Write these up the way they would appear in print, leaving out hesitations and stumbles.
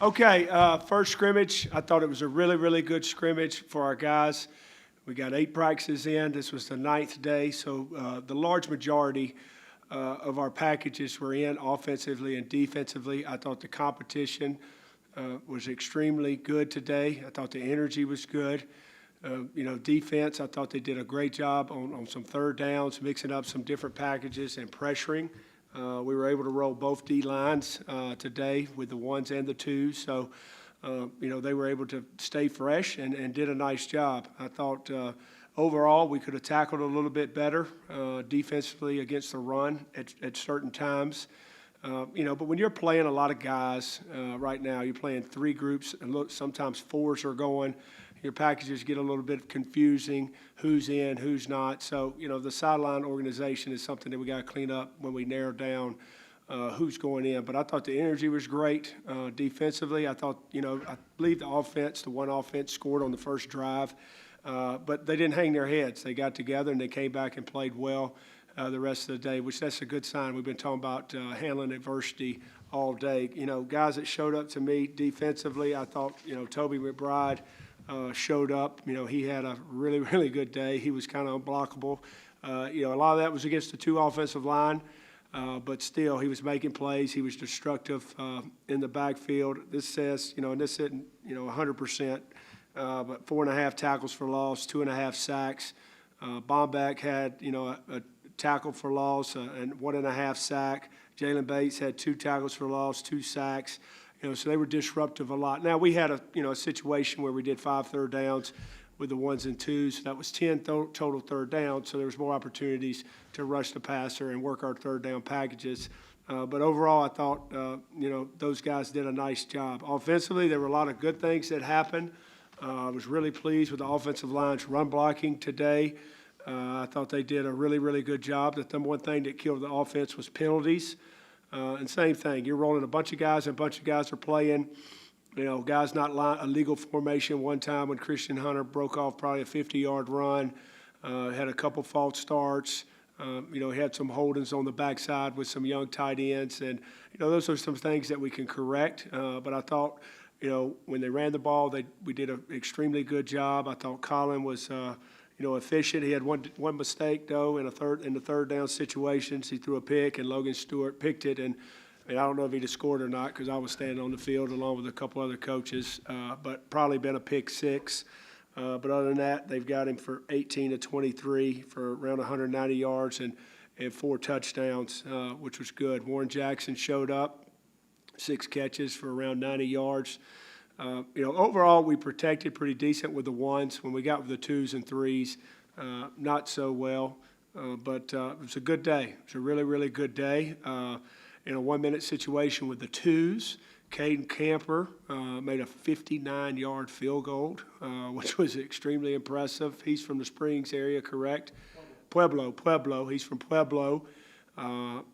Okay, first scrimmage, I thought it was a really, really good scrimmage for our guys. We got 8 practices in. This was the 9th day, so the large majority of our packages were in offensively and defensively. I thought the competition was extremely good today. I thought the energy was good. Defense, I thought they did a great job on some third downs, mixing up some different packages and pressuring. We were able to roll both D lines today with the 1s and the 2s. So, they were able to stay fresh and did a nice job. I thought overall we could have tackled a little bit better defensively against the run at certain times. But when you're playing a lot of guys right now, you're playing 3 groups, and sometimes 4s are going. Your packages get a little bit confusing, who's in, who's not. So, the sideline organization is something that we got to clean up when we narrow down who's going in. But I thought the energy was great defensively. I thought, I believe the one offense scored on the first drive. But they didn't hang their heads. They got together and they came back and played well the rest of the day, which that's a good sign. We've been talking about handling adversity all day. Guys that showed up to me defensively, I thought, Toby McBride showed up. He had a really, really good day. He was kind of unblockable. A lot of that was against the 2 offensive line, but still he was making plays. He was destructive in the backfield. This says, and this isn't, 100%, but 4.5 tackles for loss, 2.5 sacks. Bombeck had, a tackle for loss and 1.5 sack. Jalen Bates had 2 tackles for loss, 2 sacks. So they were disruptive a lot. Now, we had a situation where we did 5 third downs with the 1s and 2s. That was 10 total third downs, so there was more opportunities to rush the passer and work our third down packages. But overall, I thought, those guys did a nice job. Offensively, there were a lot of good things that happened. I was really pleased with the offensive line's run blocking today. I thought they did a really, really good job. The number one thing that killed the offense was penalties. And same thing, you're rolling a bunch of guys, and a bunch of guys are playing. Guys not a legal formation. One time when Christian Hunter broke off probably a 50-yard run, had a couple false starts. He had some holdings on the backside with some young tight ends. And, those are some things that we can correct. But I thought, when they ran the ball, we did an extremely good job. I thought Colin was efficient. He had one mistake, though, in the third down situations. He threw a pick, and Logan Stewart picked it. And I don't know if he'd have scored or not because I was standing on the field along with a couple other coaches, but probably been a pick 6. But other than that, they've got him for 18 to 23 for around 190 yards and 4 touchdowns, which was good. Warren Jackson showed up, 6 catches for around 90 yards. Overall, we protected pretty decent with the 1s. When we got with the 2s and 3s, not so well. But it was a good day. It was a really, really good day. In a 1-minute situation with the 2s, Caden Camper made a 59-yard field goal, which was extremely impressive. He's from the Springs area, correct? Pueblo. He's from Pueblo. That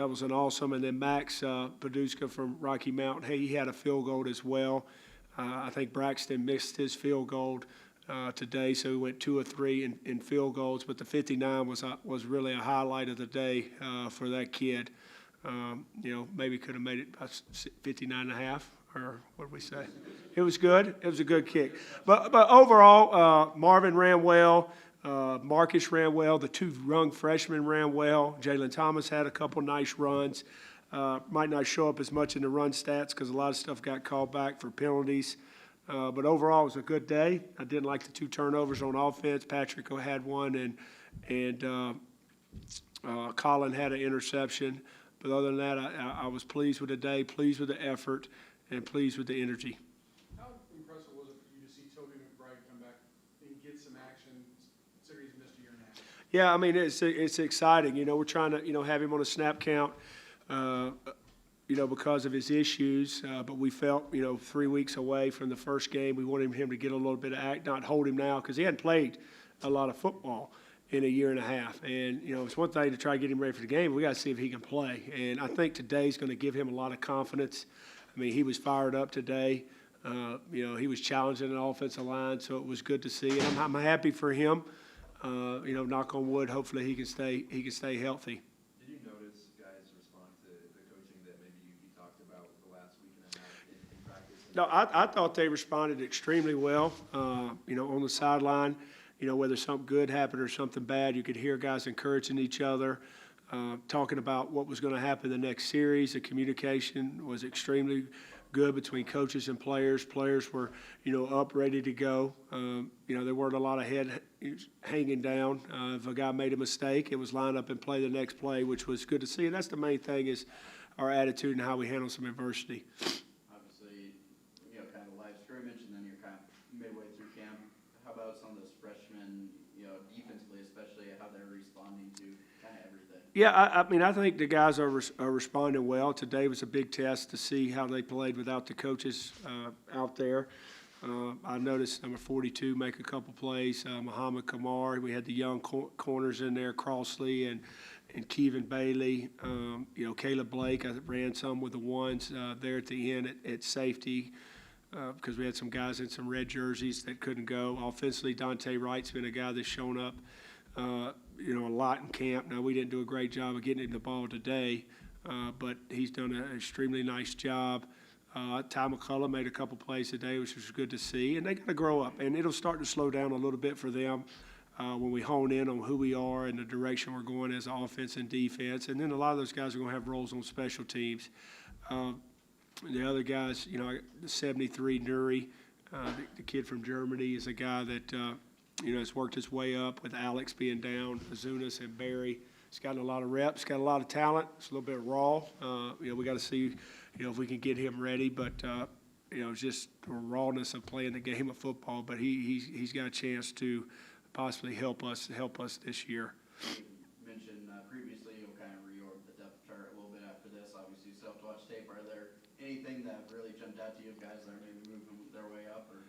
was an awesome. And then Max Paduska from Rocky Mountain, he had a field goal as well. I think Braxton missed his field goal today, so he went 2 of 3 in field goals. But the 59 was really a highlight of the day for that kid. Maybe could have made it about 59.5, or what did we say? It was good. It was a good kick. But overall, Marvin ran well. Marcus ran well. The 2 young freshmen ran well. Jalen Thomas had a couple nice runs. Might not show up as much in the run stats because a lot of stuff got called back for penalties. But overall, it was a good day. I didn't like the 2 turnovers on offense. Patrick had one, and Colin had an interception. But other than that, I was pleased with the day, pleased with the effort, and pleased with the energy. How impressive was it for you to see Toby McBride come back and get some action, considering he's missed a year and a half? Yeah, I mean, it's exciting. We're trying to, have him on a snap count, because of his issues. But we felt, 3 weeks away from the first game, we wanted him to get a little bit of act, not hold him now, because he hadn't played a lot of football in a year and a half. And, it's one thing to try to get him ready for the game. We got to see if he can play. And I think today's going to give him a lot of confidence. I mean, he was fired up today. He was challenging an offensive line, so it was good to see. And I'm happy for him. Knock on wood, hopefully he can stay healthy. Did you notice guys respond to the coaching that maybe you talked about the last week and a half in No, I thought they responded extremely well, on the sideline. Whether something good happened or something bad, you could hear guys encouraging each other, talking about what was going to happen the next series. The communication was extremely good between coaches and players. Players were, up, ready to go. There weren't a lot of head hanging down. If a guy made a mistake, it was line up and play the next play, which was good to see. And that's the main thing is our attitude and how we handle some adversity. Obviously, kind of a live scrimmage, and then you're kind of midway through camp. How about some of those freshmen, defensively especially, how they're responding to kind of everything? Yeah, I think the guys are responding well. Today was a big test to see how they played without the coaches out there. I noticed number 42 make a couple plays. Muhammad Kamar, we had the young corners in there, Crossley and Kevin Bailey. Caleb Blake, I ran some with the ones there at the end at safety because we had some guys in some red jerseys that couldn't go. Offensively, Dante Wright's been a guy that's shown up a lot in camp. Now, we didn't do a great job of getting him the ball today, but he's done an extremely nice job. Ty McCullough made a couple plays today, which was good to see. And they got to grow up, and it'll start to slow down a little bit for them when we hone in on who we are and the direction we're going as offense and defense. And then a lot of those guys are going to have roles on special teams. The other guys, the 73, Nuri, the kid from Germany, is a guy that has worked his way up with Alex being down, Azunas and Barry. He's gotten a lot of reps, got a lot of talent. It's a little bit raw. We got to see, if we can get him ready. But, it's just the rawness of playing the game of football. But he's got a chance to possibly help us this year. You mentioned previously you'll kind of reorg the depth chart a little bit after this. Obviously, you still have to watch tape. Are there anything that really jumped out to you, guys that are maybe moving their way up? Or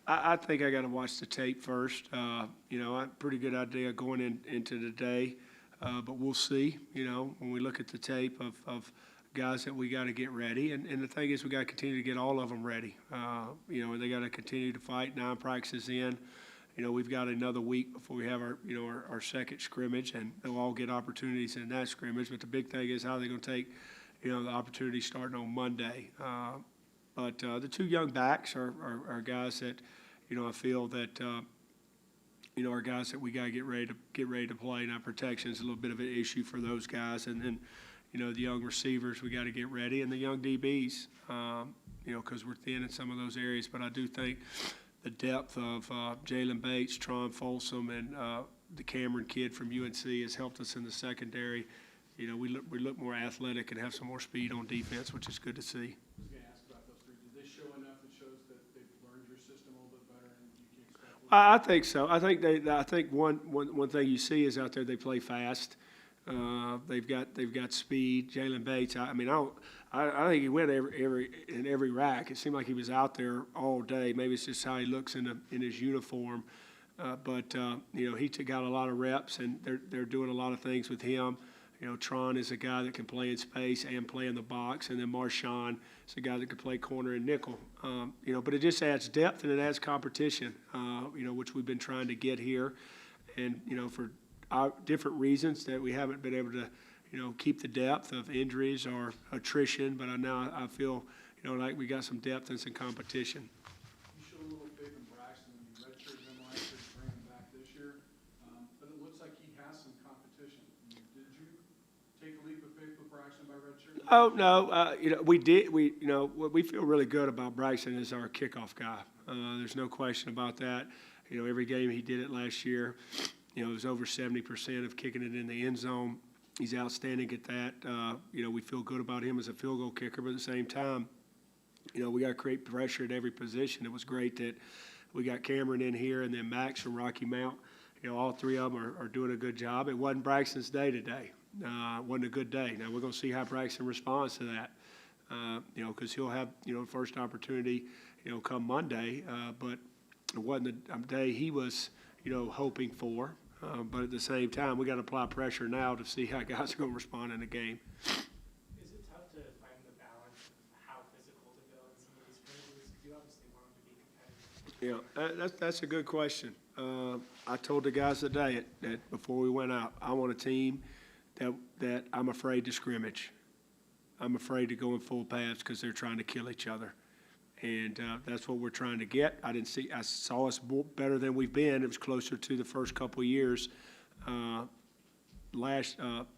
I think I got to watch the tape first. I have a pretty good idea going into the day, but we'll see. When we look at the tape of guys that we got to get ready, and the thing is, we got to continue to get all of them ready. And they got to continue to fight. 9 practices in. We've got another week before we have our second scrimmage, and they'll all get opportunities in that scrimmage. But the big thing is how they're going to take, the opportunity starting on Monday. But the 2 young backs are guys that, I feel that, are guys that we got to get ready to play. Now, protection is a little bit of an issue for those guys, and then, the young receivers we got to get ready, and the young DBs, because we're thin in some of those areas. But I do think the depth of Jalen Bates, Tron Folsom, and the Cameron kid from UNC has helped us in the secondary. We look more athletic and have some more speed on defense, which is good to see. I was going to ask about those 3. Did they show enough that shows that they've learned your system a little bit better and you can expect? I think so. I think one thing you see is out there they play fast. They've got speed. Jalen Bates. I think he went in every rack. It seemed like he was out there all day. Maybe it's just how he looks in his uniform. But he got a lot of reps, and they're doing a lot of things with him. Tron is a guy that can play in space and play in the box, and then Marshawn is a guy that can play corner and nickel. But it just adds depth and it adds competition, which we've been trying to get here. And, for different reasons that we haven't been able to, keep the depth of injuries or attrition. But now I feel, like we got some depth and some competition. You showed a little faith in Braxton when you redshirted him last year to bring him back this year. But it looks like he has some competition. Did you take a leap of faith with Braxton by redshirting? Oh, no, we did. We feel really good about Braxton as our kickoff guy. There's no question about that. Every game he did it last year. It was over 70% of kicking it in the end zone. He's outstanding at that. We feel good about him as a field goal kicker, but at the same time, we got to create pressure at every position. It was great that we got Cameron in here and then Max from Rocky Mount. All 3 of them are doing a good job. It wasn't Braxton's day today. It wasn't a good day. Now we're going to see how Braxton responds to that. Because he'll have, first opportunity, come Monday. But it wasn't the day he was, hoping for. But at the same time, we got to apply pressure now to see how guys are going to respond in the game. Is it tough to find the balance of how physical to go in some of these scrimmages? Because you obviously want them to be competitive. That's a good question. I told the guys today that before we went out, I want a team that I'm afraid to scrimmage. I'm afraid to go in full pads because they're trying to kill each other. And that's what we're trying to get. I saw us better than we've been. It was closer to the first couple of years,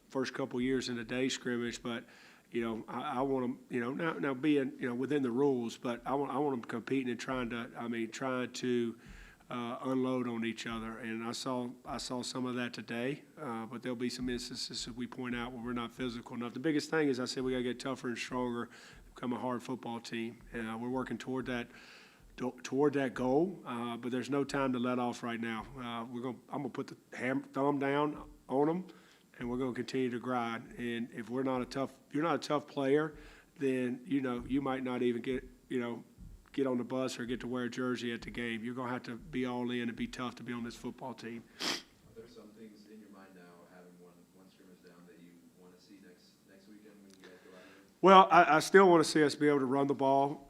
first couple of years in the day scrimmage. But, I want them, now being, within the rules, but I want them competing and trying to unload on each other. And I saw some of that today, but there'll be some instances that we point out where we're not physical enough. The biggest thing is I said we got to get tougher and stronger, become a hard football team. And we're working toward that goal, but there's no time to let off right now. I'm gonna put the thumb down on them, and we're gonna continue to grind. And if you're not a tough player, then you might not even get on the bus or get to wear a jersey at the game. You're gonna have to be all in and be tough to be on this football team. Are there some things in your mind now, having one scrimmage down, that you want to see next weekend when you guys go out here? Well, I still want to see us be able to run the ball.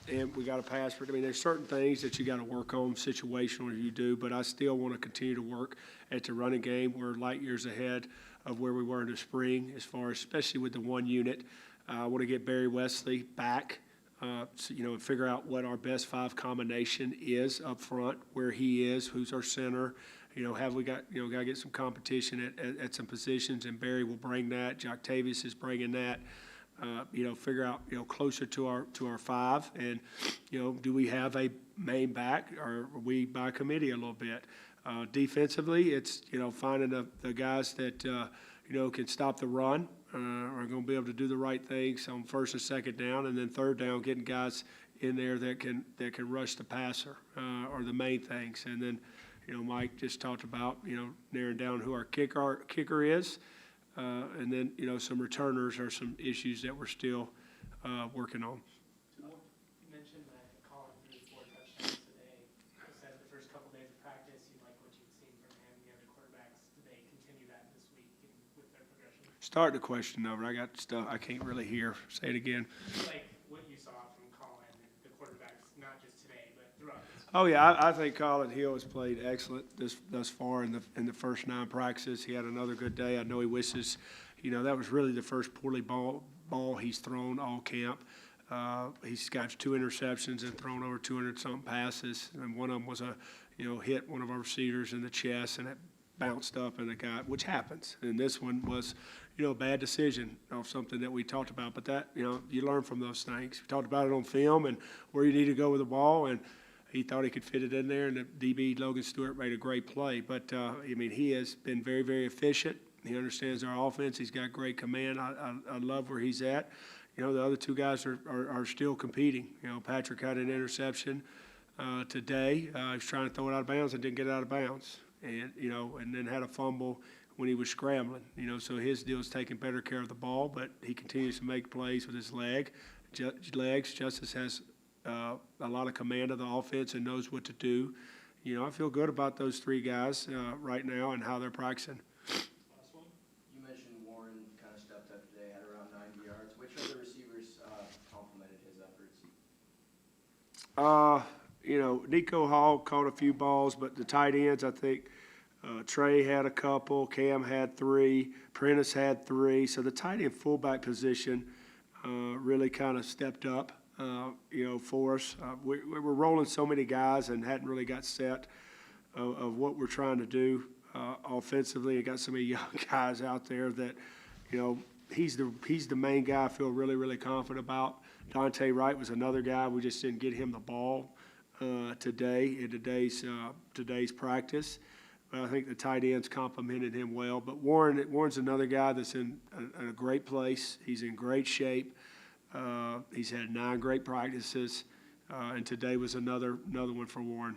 And we got to pass for it. There's certain things that you got to work on situationally, you do, but I still want to continue to work at the running game. We're light years ahead of where we were in the spring, especially with the one unit. I want to get Barry Wesley back, and figure out what our best five combination is up front, where he is, who's our center. Have we got, got to get some competition at some positions, and Barry will bring that. Jock Tavius is bringing that. Figure out, closer to our five, and, do we have a main back, or are we by committee a little bit? Defensively, it's, finding the guys that, can stop the run, are going to be able to do the right things on first and second down, and then third down, getting guys in there that can rush the passer, are the main things. And then, Mike just talked about, narrowing down who our kicker is. And then, some returners are some issues that we're still working on. You mentioned that Colin threw 4 touchdowns today. You said the first couple days of practice, you like what you'd seen from him. The other quarterbacks, do they continue that this week with their progression? Start the question over. I got stuff I can't really hear. Say it again. Like what you saw from Colin and the quarterbacks, not just today, but throughout this. Oh yeah, I think Colin Hill has played excellent thus far in the first 9 practices. He had another good day. I know he wishes, that was really the first poorly ball he's thrown all camp. He's got 2 interceptions and thrown over 200-something passes, and one of them was hit one of our receivers in the chest, and it bounced up and it got, which happens. And this one was, a bad decision of something that we talked about. But that, you learn from those things. We talked about it on film and where you need to go with the ball, and he thought he could fit it in there, and the DB, Logan Stewart, made a great play. But, he has been very, very efficient. He understands our offense. He's got great command. I love where he's at. The other 2 guys are still competing. Patrick had an interception today. He was trying to throw it out of bounds and didn't get it out of bounds. And, and then had a fumble when he was scrambling. So his deal is taking better care of the ball, but he continues to make plays with his legs. Justice has a lot of command of the offense and knows what to do. I feel good about those 3 guys right now and how they're practicing. Last one. You mentioned Warren kind of stepped up today, had around 90 yards. Which other receivers complimented his efforts? Nico Hall caught a few balls, but the tight ends, I think, Trey had a couple, Cam had 3, Prentice had 3. So the tight end fullback position really kind of stepped up, for us. We were rolling so many guys and hadn't really got set of what we're trying to do offensively. And got so many young guys out there that, he's the main guy I feel really, really confident about. Dante Wright was another guy. We just didn't get him the ball today in today's practice. But I think the tight ends complimented him well. But Warren's another guy that's in a great place. He's in great shape. He's had 9 great practices, and today was another one for Warren.